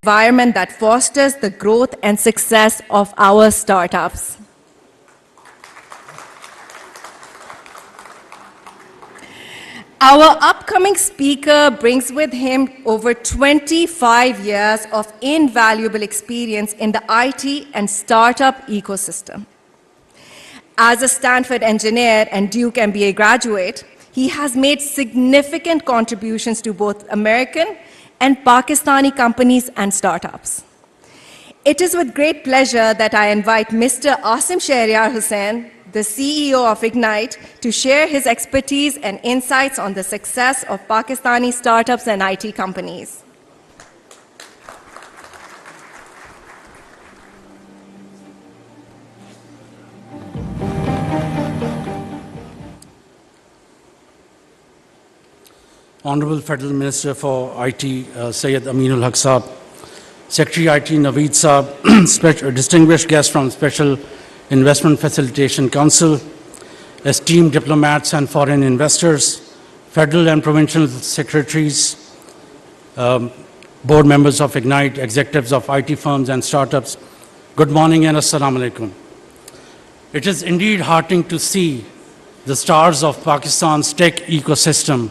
environment that fosters the growth and success of our startups. Our upcoming speaker brings with him over 25 years of invaluable experience in the IT and startup ecosystem. As a Stanford engineer and Duke MBA graduate, he has made significant contributions to both American and Pakistani companies and startups. It is with great pleasure that I invite Mr. Asim Shehryar Hussain, the CEO of Ignite, to share his expertise and insights on the success of Pakistani startups and IT companies. Honorable Federal Minister for IT, Syed Aminul Haq Saab, Secretary IT Naveed Saab, distinguished guests from Special Investment Facilitation Council, esteemed diplomats and foreign investors, federal and provincial secretaries, board members of Ignite, executives of IT firms and startups, good morning and assalamu alaikum. It is indeed heartening to see the stars of Pakistan's tech ecosystem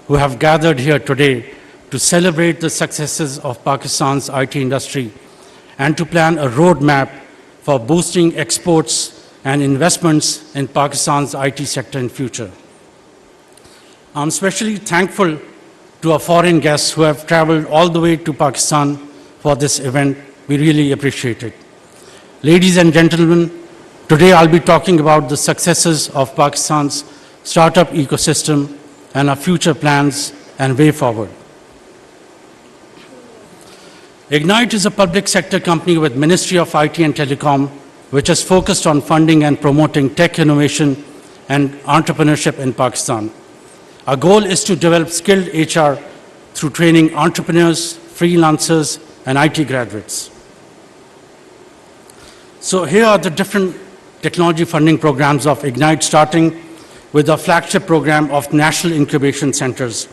who have gathered here today to celebrate the successes of Pakistan's IT industry and to plan a roadmap for boosting exports and investments in Pakistan's IT sector in future. I'm especially thankful to our foreign guests who have traveled all the way to Pakistan for this event. We really appreciate it. Ladies and gentlemen, today I'll be talking about the successes of Pakistan's startup ecosystem and our future plans and way forward. Ignite is a public sector company with Ministry of IT and Telecom, which is focused on funding and promoting tech innovation and entrepreneurship in Pakistan. Our goal is to develop skilled HR through training entrepreneurs, freelancers, and IT graduates. So here are the different technology funding programs of Ignite, starting with the flagship program of National Incubation Centers.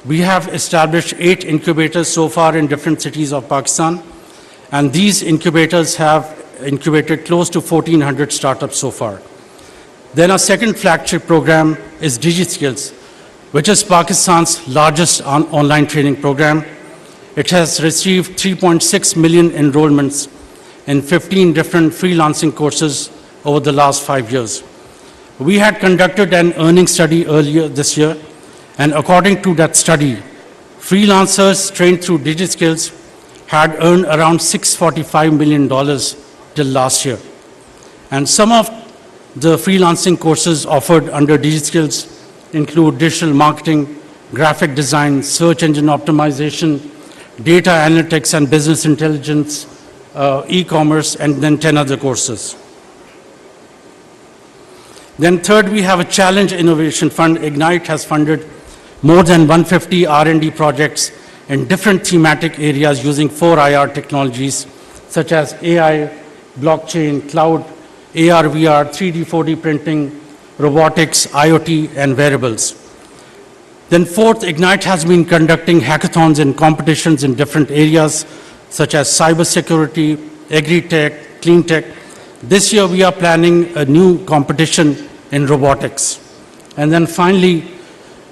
We have established 8 incubators so far in different cities of Pakistan, and these incubators have incubated close to 1,400 startups so far. Then our second flagship program is DigiSkills, which is Pakistan's largest online training program. It has received 3.6 million enrollments in 15 different freelancing courses over the last 5 years. We had conducted an earnings study earlier this year, and according to that study, freelancers trained through DigiSkills had earned around $645 million till last year. And some of the freelancing courses offered under DigiSkills include digital marketing, graphic design, search engine optimization, data analytics and business intelligence, e-commerce, and then 10 other courses. Then third, we have a Challenge Innovation Fund. Ignite has funded more than 150 R&D projects in different thematic areas using 4 IR technologies, such as AI, blockchain, cloud, AR, VR, 3D, 4D printing, robotics, IoT, and wearables. Then fourth, Ignite has been conducting hackathons and competitions in different areas, such as cybersecurity, agri-tech, clean tech. This year, we are planning a new competition in robotics. And then finally,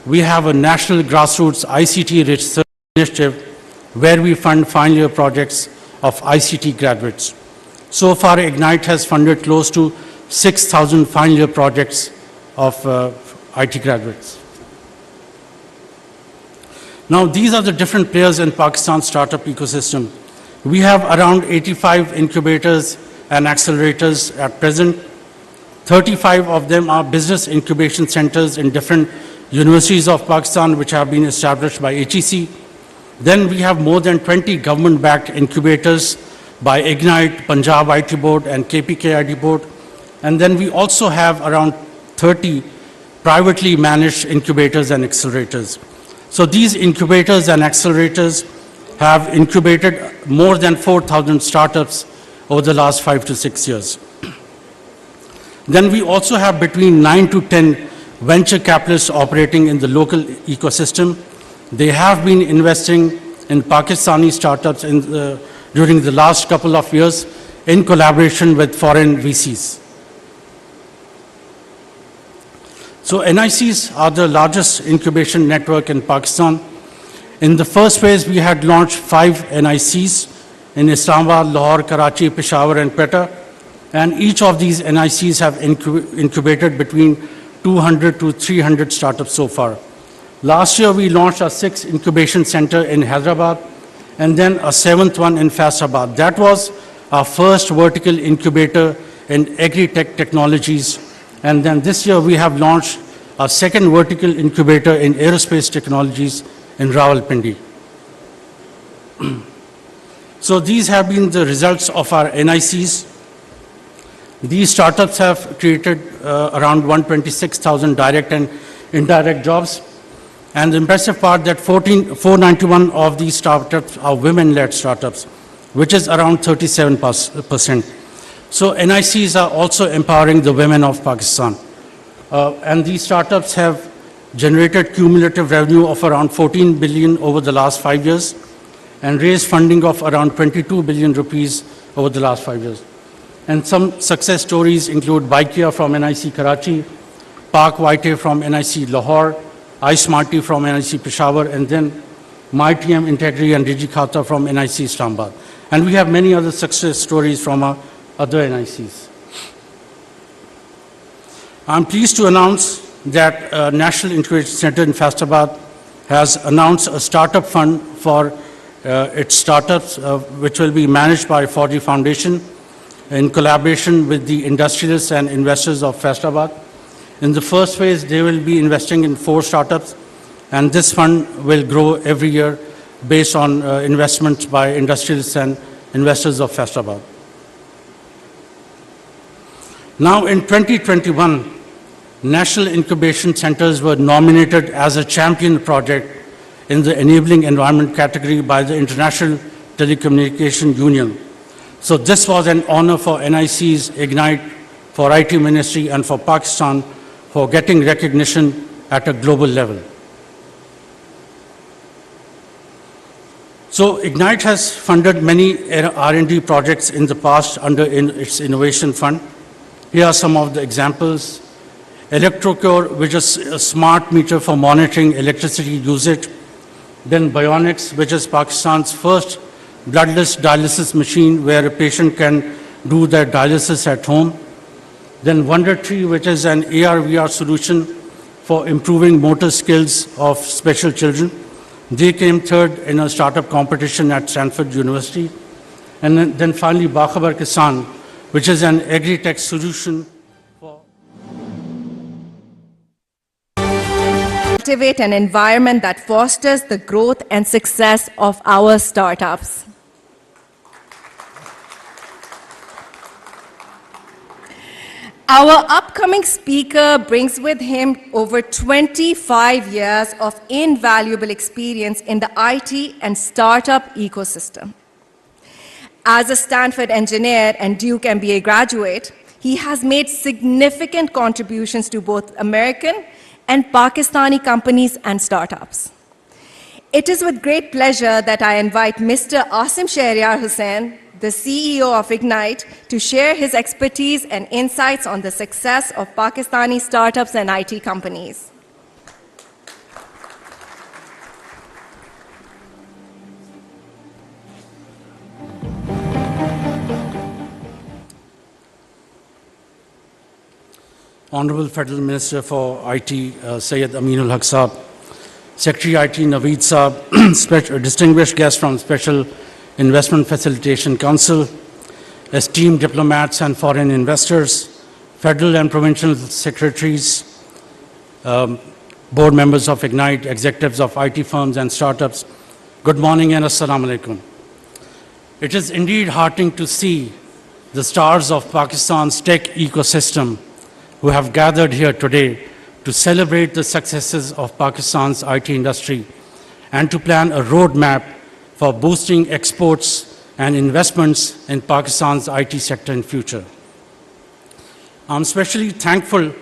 we have a national grassroots ICT research initiative where we fund final year projects of ICT graduates. So far, Ignite has funded close to 6,000 final year projects of IT graduates. Now, these are the different players in Pakistan's startup ecosystem. We have around 85 incubators and accelerators at present. 35 of them are business incubation centers in different universities of Pakistan, which have been established by HEC. Then we have more than 20 government-backed incubators by Ignite, Punjab IT Board, and KPK IT Board. And then we also have around 30 privately managed incubators and accelerators. So these incubators and accelerators have incubated more than 4,000 startups over the last 5 to 6 years. Then we also have between 9 to 10 venture capitalists operating in the local ecosystem. They have been investing in Pakistani startups during the last couple of years in collaboration with foreign VCs. So NICs are the largest incubation network in Pakistan. In the first phase, we had launched 5 NICs in Islamabad, Lahore, Karachi, Peshawar, and Quetta. And each of these NICs have incubated between 200 to 300 startups so far. Last year, we launched a 6th incubation center in Hyderabad, and then a 7th one in Faisalabad. That was our first vertical incubator in agri-tech technologies. And then this year, we have launched a 2nd vertical incubator in aerospace technologies in Rawalpindi. So these have been the results of our NICs. These startups have created around 126,000 direct and indirect jobs. And the impressive part that 491 of these startups are women-led startups, which is around 37%. So NICs are also empowering the women of Pakistan. And these startups have generated cumulative revenue of around 14 billion over the last 5 years and raised funding of around 22 billion rupees over the last 5 years. And some success stories include Baikia from NIC Karachi, Park White from NIC Lahore, iSmarty from NIC Peshawar, and then MyTM Integri and DigiKhata from NIC Islamabad. And we have many other success stories from our other NICs. I'm pleased to announce that National Incubation Center in Faisalabad has announced a startup fund for its startups, which will be managed by Fauji Foundation in collaboration with the industrialists and investors of Faisalabad. In the first phase, they will be investing in 4 startups, and this fund will grow every year based on investments by industrialists and investors of Faisalabad. Now, in 2021, National Incubation Centers were nominated as a champion project in the Enabling Environment category by the International Telecommunication Union. So this was an honor for NIC's Ignite, for IT Ministry, and for Pakistan for getting recognition at a global level. So Ignite has funded many R&D projects in the past under its Innovation Fund. Here are some of the examples. Electrocure, which is a smart meter for monitoring electricity usage. Then Bionics, which is Pakistan's first bloodless dialysis machine where a patient can do their dialysis at home. Then Wonder Tree, which is an AR/VR solution for improving motor skills of special children. They came 3rd in a startup competition at Stanford University. And then finally, Bakhabar Kisan, which is an agri-tech solution for cultivate an environment that fosters the growth and success of our startups. Our upcoming speaker brings with him over 25 years of invaluable experience in the IT and startup ecosystem. As a Stanford engineer and Duke MBA graduate, he has made significant contributions to both American and Pakistani companies and startups. It is with great pleasure that I invite Mr. Asim Shehryar Hussain, the CEO of Ignite, to share his expertise and insights on the success of Pakistani startups and IT companies. Honorable Federal Minister for IT, Syed Aminul Haq Saab, Secretary IT Naveed Saab, distinguished guests from Special Investment Facilitation Council, esteemed diplomats and foreign investors, federal and provincial secretaries, board members of Ignite, executives of IT firms and startups, good morning and assalamu alaikum. It is indeed heartening to see the stars of Pakistan's tech ecosystem who have gathered here today to celebrate the successes of Pakistan's IT industry and to plan a roadmap for boosting exports and investments in Pakistan's IT sector in future. I'm especially thankful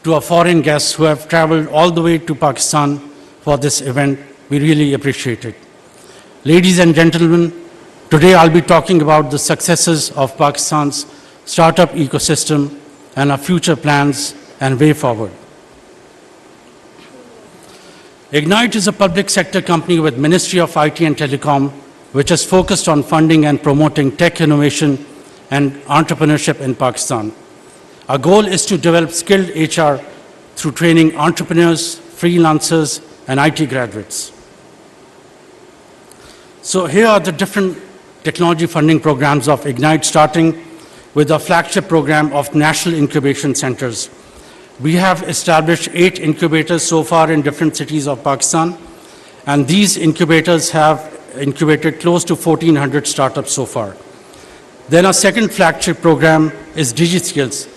to our foreign guests who have traveled all the way to Pakistan for this event. We really appreciate it. Ladies and gentlemen, today I'll be talking about the successes of Pakistan's startup ecosystem and our future plans and way forward. Ignite is a public sector company with Ministry of IT and Telecom, which is focused on funding and promoting tech innovation and entrepreneurship in Pakistan. Our goal is to develop skilled HR through training entrepreneurs, freelancers, and IT graduates. So here are the different technology funding programs of Ignite, starting with the flagship program of National Incubation Centers. We have established 8 incubators so far in different cities of Pakistan, and these incubators have incubated close to 1,400 startups so far. Then our second flagship program is DigiSkills,